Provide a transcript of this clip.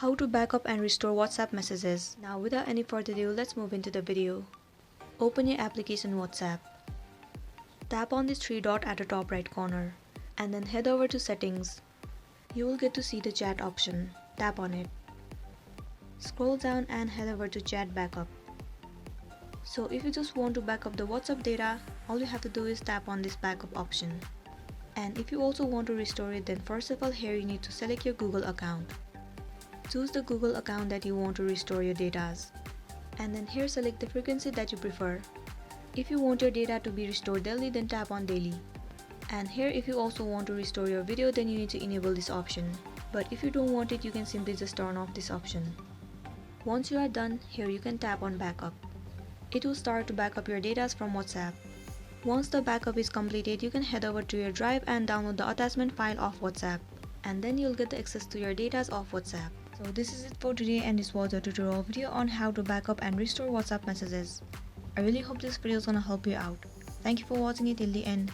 How to backup and restore WhatsApp messages. Now without any further ado, let's move into the video. Open your application WhatsApp. Tap on this three dot at the top right corner and then head over to settings. You will get to see the chat option. Tap on it. Scroll down and head over to chat backup. So if you just want to backup the WhatsApp data, all you have to do is tap on this backup option. And if you also want to restore it, then first of all here you need to select your Google account. Choose the Google account that you want to restore your data. And then here select the frequency that you prefer. If you want your data to be restored daily, then tap on daily. And here if you also want to restore your video, then you need to enable this option. But if you don't want it, you can simply just turn off this option. Once you are done, here you can tap on backup. It will start to backup your data from WhatsApp. Once the backup is completed, you can head over to your drive and download the attachment file of WhatsApp. And then you'll get the access to your data of WhatsApp. So this is it for today, and this was a tutorial video on how to backup and restore WhatsApp messages. I really hope this video is gonna help you out. Thank you for watching it till the end.